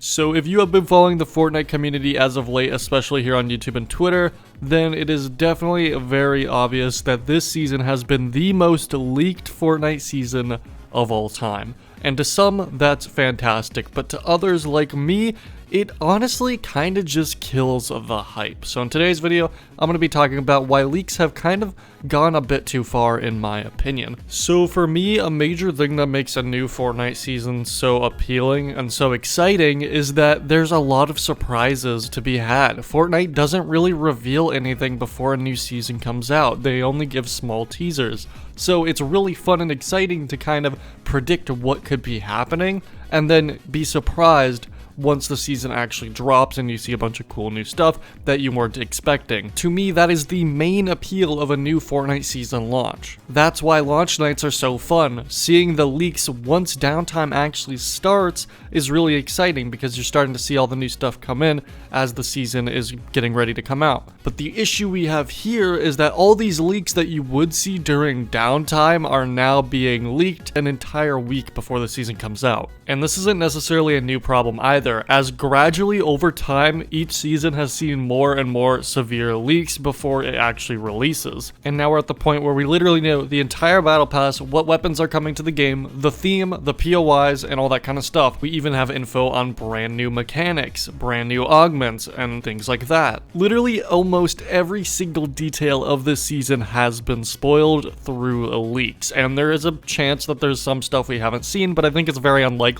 So if you have been following the Fortnite community as of late, especially here on YouTube and Twitter, then it is definitely very obvious that this season has been the most leaked Fortnite season of all time. And to some, that's fantastic, but to others like me, it honestly kinda just kills the hype. So in today's video, I'm gonna be talking about why leaks have kind of gone a bit too far in my opinion. So for me, a major thing that makes a new Fortnite season so appealing and so exciting is that there's a lot of surprises to be had. Fortnite doesn't really reveal anything before a new season comes out. They only give small teasers. So it's really fun and exciting to kind of predict what could be happening and then be surprised once the season actually drops and you see a bunch of cool new stuff that you weren't expecting. To me, that is the main appeal of a new Fortnite season launch. That's why launch nights are so fun. Seeing the leaks once downtime actually starts is really exciting because you're starting to see all the new stuff come in as the season is getting ready to come out. But the issue we have here is that all these leaks that you would see during downtime are now being leaked an entire week before the season comes out. And this isn't necessarily a new problem either, as gradually over time, each season has seen more and more severe leaks before it actually releases. And now we're at the point where we literally know the entire battle pass, what weapons are coming to the game, the theme, the POIs, and all that kind of stuff. We even have info on brand new mechanics, brand new augments, and things like that. Literally almost every single detail of this season has been spoiled through leaks, and there is a chance that there's some stuff we haven't seen, but I think it's very unlikely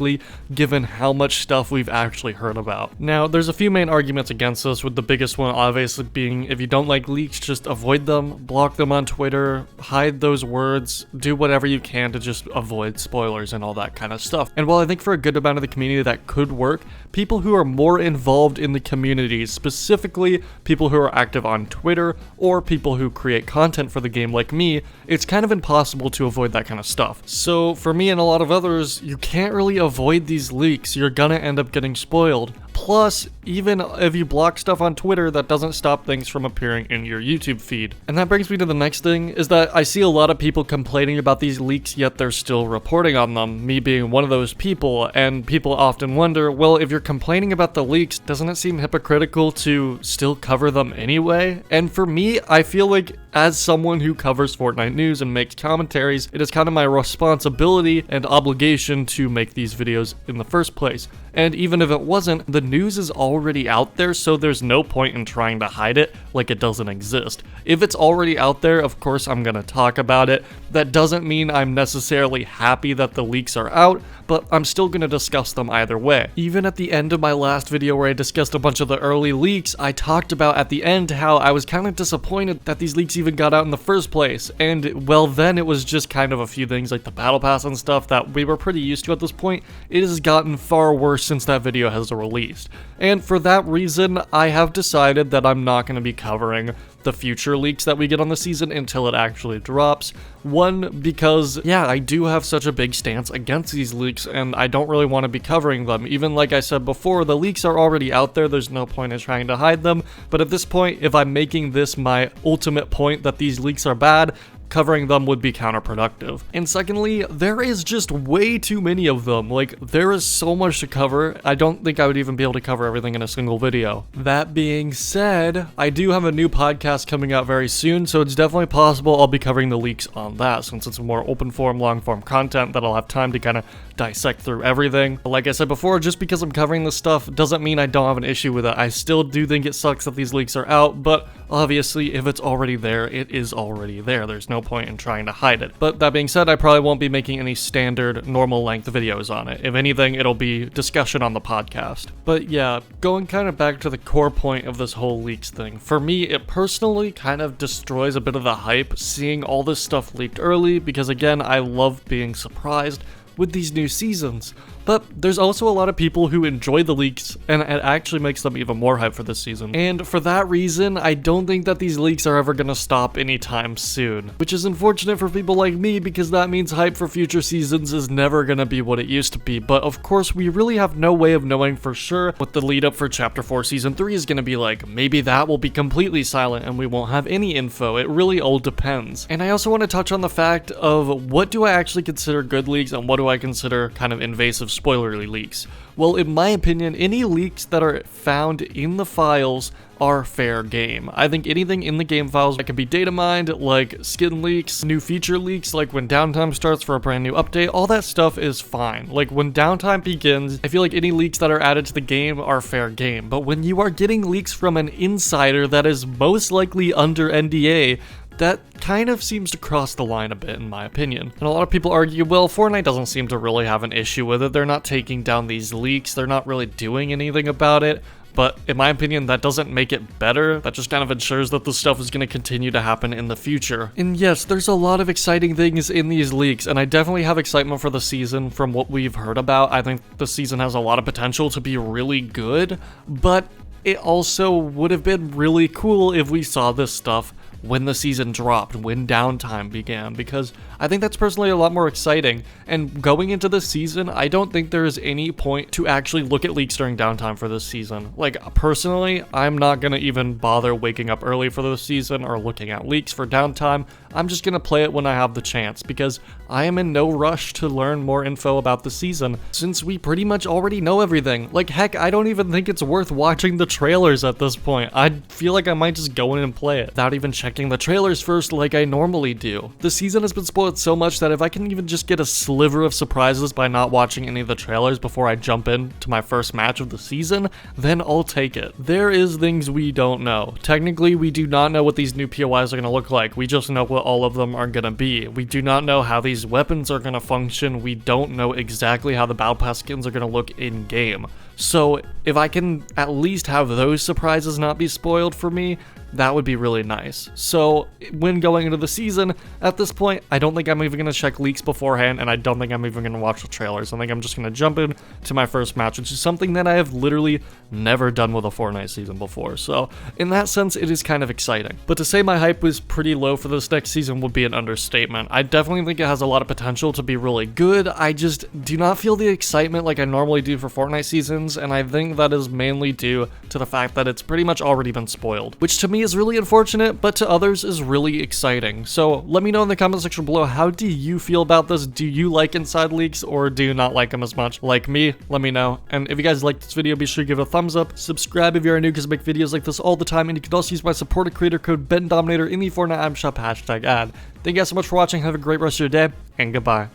given how much stuff we've actually heard about. Now, there's a few main arguments against this, with the biggest one obviously being if you don't like leaks, just avoid them, block them on Twitter, hide those words, do whatever you can to just avoid spoilers and all that kind of stuff. And while I think for a good amount of the community that could work, people who are more involved in the community, specifically people who are active on Twitter or people who create content for the game like me, it's kind of impossible to avoid that kind of stuff. So for me and a lot of others, you can't really avoid these leaks. You're gonna end up getting spoiled. Plus, even if you block stuff on Twitter, that doesn't stop things from appearing in your YouTube feed. And that brings me to the next thing, is that I see a lot of people complaining about these leaks, yet they're still reporting on them, me being one of those people, and people often wonder, well, if you're complaining about the leaks, doesn't it seem hypocritical to still cover them anyway? And for me, I feel like as someone who covers Fortnite news and makes commentaries, it is kind of my responsibility and obligation to make these videos in the first place. And even if it wasn't, the news is already out there, so there's no point in trying to hide it like it doesn't exist. If it's already out there, of course I'm gonna talk about it. That doesn't mean I'm necessarily happy that the leaks are out, but I'm still gonna discuss them either way. Even at the end of my last video where I discussed a bunch of the early leaks, I talked about at the end how I was kind of disappointed that these leaks even got out in the first place. And well, then it was just kind of a few things like the battle pass and stuff that we were pretty used to at this point. It has gotten far worse since that video has released. And for that reason, I have decided that I'm not going to be covering the future leaks that we get on the season until it actually drops. One, because, yeah, I do have such a big stance against these leaks, and I don't really want to be covering them. Even like I said before, the leaks are already out there, there's no point in trying to hide them, but at this point, if I'm making this my ultimate point that these leaks are bad, covering them would be counterproductive. And secondly, there is just way too many of them. Like, there is so much to cover, I don't think I would even be able to cover everything in a single video. That being said, I do have a new podcast coming out very soon, so it's definitely possible I'll be covering the leaks on that, since it's more open form, long form content that I'll have time to kind of dissect through everything. But like I said before, just because I'm covering this stuff doesn't mean I don't have an issue with it. I still do think it sucks that these leaks are out, but obviously if it's already there, it is already there. There's no point in trying to hide it. But that being said, I probably won't be making any standard normal length videos on it. If anything, it'll be discussion on the podcast. But yeah, going kind of back to the core point of this whole leaks thing, for me, it personally kind of destroys a bit of the hype seeing all this stuff leaked early, because again, I love being surprised with these new seasons. But there's also a lot of people who enjoy the leaks, and it actually makes them even more hyped for this season. And for that reason, I don't think that these leaks are ever gonna stop anytime soon. Which is unfortunate for people like me, because that means hype for future seasons is never gonna be what it used to be. But of course, we really have no way of knowing for sure what the lead up for Chapter 4 Season 3 is gonna be like. Maybe that will be completely silent and we won't have any info. It really all depends. And I also want to touch on the fact of what do I actually consider good leaks and what do I consider kind of invasive spoilery leaks? Well, in my opinion, any leaks that are found in the files are fair game. I think anything in the game files that can be data mined, like skin leaks, new feature leaks, like when downtime starts for a brand new update, all that stuff is fine. Like when downtime begins, I feel like any leaks that are added to the game are fair game. But when you are getting leaks from an insider that is most likely under NDA, that kind of seems to cross the line a bit, in my opinion. And a lot of people argue, well, Fortnite doesn't seem to really have an issue with it. They're not taking down these leaks. They're not really doing anything about it. But in my opinion, that doesn't make it better. That just kind of ensures that this stuff is going to continue to happen in the future. And yes, there's a lot of exciting things in these leaks, and I definitely have excitement for the season from what we've heard about. I think the season has a lot of potential to be really good, but it also would have been really cool if we saw this stuff when the season dropped, when downtime began, because I think that's personally a lot more exciting. And going into this season, I don't think there is any point to actually look at leaks during downtime for this season. Like, personally, I'm not gonna even bother waking up early for this season or looking at leaks for downtime. I'm just gonna play it when I have the chance, because I am in no rush to learn more info about the season, since we pretty much already know everything. Like, heck, I don't even think it's worth watching the trailers at this point. I feel like I might just go in and play it without even checking the trailers first like I normally do. The season has been spoiled so much that if I can even just get a sliver of surprises by not watching any of the trailers before I jump into my first match of the season, then I'll take it. There is things we don't know. Technically, we do not know what these new POIs are going to look like. We just know what all of them are going to be. We do not know how these weapons are going to function. We don't know exactly how the Battle Pass skins are going to look in game. So if I can at least have those surprises not be spoiled for me, that would be really nice. So when going into the season, at this point, I don't think I'm even going to check leaks beforehand, and I don't think I'm even going to watch the trailers. I think I'm just going to jump in to my first match, which is something that I have literally never done with a Fortnite season before. So in that sense, it is kind of exciting. But to say my hype was pretty low for this next season would be an understatement. I definitely think it has a lot of potential to be really good. I just do not feel the excitement like I normally do for Fortnite seasons, and I think that is mainly due to the fact that it's pretty much already been spoiled, which to me is really unfortunate, but to others is really exciting. So let me know in the comment section below, how do you feel about this? Do you like inside leaks, or do you not like them as much? Like me, let me know. And if you guys liked this video, be sure to give it a thumbs up, subscribe if you are new, because I make videos like this all the time, and you can also use my supported creator code Bendominator in the Fortnite item shop #ad. Thank you guys so much for watching, have a great rest of your day, and goodbye.